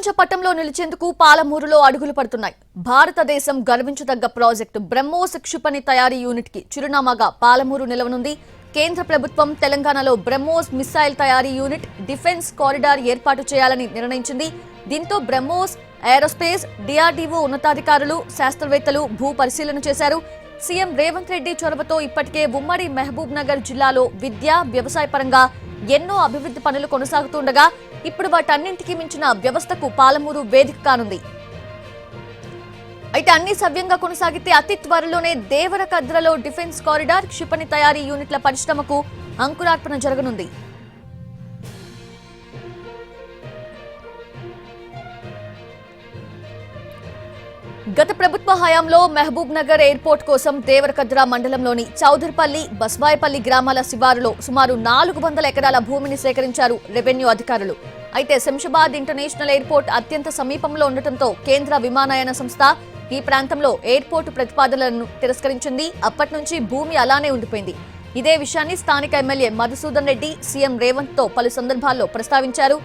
ప్రపంచ పటంలో నిలిచేందుకు పాలమూరులో అడుగులు పడుతున్నాయి. భారతదేశం గర్వించదగ్గ ప్రాజెక్టు బ్రహ్మోస్ క్షిపణి తయారీ యూనిట్ కి చిరునామాగా పాలమూరు నిలవనుంది. కేంద్ర ప్రభుత్వం తెలంగాణలో బ్రహ్మోస్ మిసైల్ తయారీ యూనిట్ డిఫెన్స్ కారిడార్ ఏర్పాటు చేయాలని నిర్ణయించింది. దీంతో బ్రహ్మోస్ ఏరోస్పేస్ డిఆర్డీఓ ఉన్నతాధికారులు శాస్త్రవేత్తలు భూ పరిశీలన చేశారు. సీఎం రేవంత్ రెడ్డి చొరవతో ఇప్పటికే ఉమ్మడి మహబూబ్ నగర్ జిల్లాలో విద్య వ్యవసాయ పరంగా ఎన్నో అభివృద్ధి పనులు కొనసాగుతుండగా ఇప్పుడు వాటన్నింటికి మించిన వ్యవస్థకు పాలమూరు వేదిక కానుంది. అయితే అన్ని సవ్యంగా కొనసాగితే అతి త్వరలోనే దేవరకద్రలో డిఫెన్స్ కారిడార్ క్షిపణి తయారీ యూనిట్ల పరిశ్రమకు అంకురార్పణ జరగనుంది. గత ప్రభుత్వ హయాంలో మహబూబ్ నగర్ ఎయిర్పోర్ట్ కోసం దేవరకద్ర మండలంలోని చౌదర్పల్లి బస్వాయపల్లి గ్రామాల శివారులో సుమారు 400 ఎకరాల భూమిని సేకరించారు రెవెన్యూ అధికారులు. అయితే శంషాబాద్ ఇంటర్నేషనల్ ఎయిర్పోర్ట్ అత్యంత సమీపంలో ఉండటంతో కేంద్ర విమానయాన సంస్థ ఈ ప్రాంతంలో ఎయిర్పోర్టు ప్రతిపాదనలను తిరస్కరించింది. అప్పటి నుంచి భూమి అలానే ఉండిపోయింది. ఇదే విషయాన్ని స్థానిక ఎమ్మెల్యే మధుసూదన్ రెడ్డి సీఎం రేవంత్ తో పలు సందర్భాల్లో ప్రస్తావించారు.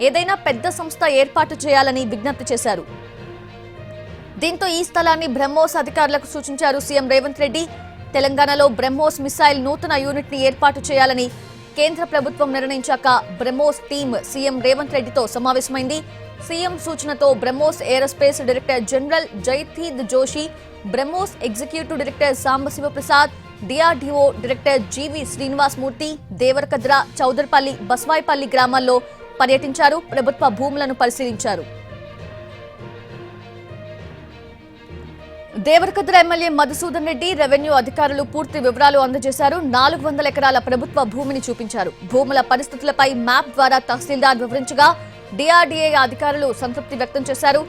ఏదైనా పెద్ద సంస్థ ఏర్పాటు చేయాలని విజ్ఞప్తి చేశారు. దీంతో ఈ స్థలాన్ని బ్రహ్మోస్ అధికారులకు సూచించారు సీఎం రేవంత్ రెడ్డి. తెలంగాణలో బ్రహ్మోస్ మిసైల్ నూతన యూనిట్ ని ఏర్పాటు చేయాలని కేంద్ర ప్రభుత్వం నిర్ణయించాక బ్రహ్మోస్ టీమ్ సీఎం రేవంత్ రెడ్డితో సమావేశమైంది. సీఎం సూచనతో BrahMos aerospace director general Jaiteerth Joshi, BrahMos executive director Sambasiva Prasad, DRDO director GV Srinivas Murthy Devarakadra, Chowdarpalli, Baswaipalli గ్రామాల్లో పర్యటించారు. ప్రభుత్వ భూములను పరిశీలించారు. దేవరకద్ర ఎమ్మెల్యే మధుసూదన్ రెడ్డి రెవెన్యూ అధికారులు పూర్తి వివరాలు అందజేశారు. 400 ఎకరాల ప్రభుత్వ భూమిని చూపించారు. భూముల పరిస్థితులపై మ్యాప్ ద్వారా తహసీల్దార్ వివరించగా డిఆర్డీఏ అధికారులు సంతృప్తి వ్యక్తం చేశారు.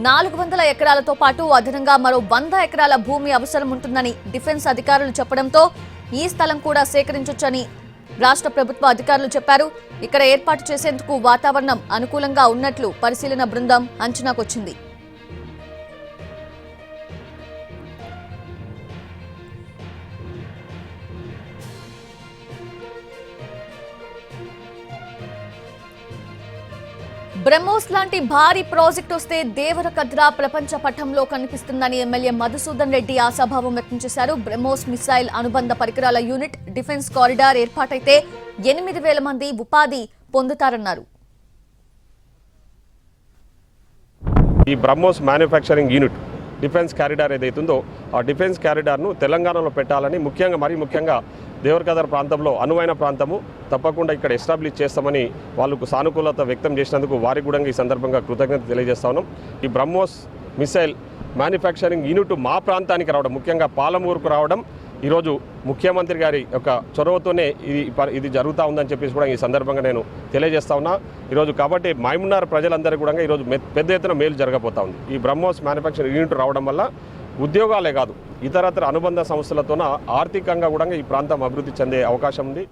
400 ఎకరాలతో పాటు అదనంగా మరో 100 ఎకరాల భూమి అవసరం ఉంటుందని డిఫెన్స్ అధికారులు చెప్పడంతో ఈ స్థలం కూడా సేకరించొచ్చని రాష్ట్ర ప్రభుత్వ అధికారులు చెప్పారు. ఇక్కడ ఏర్పాటు చేసేందుకు వాతావరణం అనుకూలంగా ఉన్నట్లు పరిశీలన బృందం అంచనాకొచ్చింది. బ్రహ్మోస్ లాంటి భారీ ప్రాజెక్ట్ వస్తే దేవరకద్ర ప్రపంచ పటంలో కనిపిస్తుందని ఎమ్మెల్యే మధుసూదన్ రెడ్డి ఆశాభావం వ్యక్తం చేశారు. బ్రహ్మోస్ మిసైల్ అనుబంధ పరికరాల యూనిట్ డిఫెన్స్ కారిడార్ ఏర్పాటైతే 8,000 మంది ఉపాధి పొందుతారన్నారు. ఈ BrahMos manufacturing unit defence corridor ఏదైతుందో ఆ డిఫెన్స్ కారిడార్ను తెలంగాణలో పెట్టాలని ముఖ్యంగా దేవరకద్ర ప్రాంతంలో అనువైన ప్రాంతము తప్పకుండా ఇక్కడ ఎస్టాబ్లిష్ చేస్తామని వాళ్ళకు సానుకూలత వ్యక్తం చేసినందుకు వారికి కూడా ఈ సందర్భంగా కృతజ్ఞత తెలియజేస్తా ఉన్నాం. ఈ బ్రహ్మోస్ మిసైల్ మ్యానుఫ్యాక్చరింగ్ యూనిట్ మా ప్రాంతానికి రావడం, ముఖ్యంగా పాలమూరుకు రావడం ఈరోజు ముఖ్యమంత్రి గారి యొక్క చొరవతోనే ఇది జరుగుతూ ఉందని చెప్పేసి కూడా ఈ సందర్భంగా నేను తెలియజేస్తా ఉన్నా. ఈరోజు కాబట్టి మహబూబ్నగర్ ప్రజలందరికీ కూడా ఈరోజు పెద్ద ఎత్తున మేలు జరగబోతా ఉంది. ఈ బ్రహ్మోస్ మ్యానుఫ్యాక్చరింగ్ యూనిట్ రావడం వల్ల ఉద్యోగాలే కాదు ఇతరత్ర అనుబంధ సంస్థలతోన ఆర్థికంగా కూడా ఈ ప్రాంతం అభివృద్ధి చెందే అవకాశం ఉంది.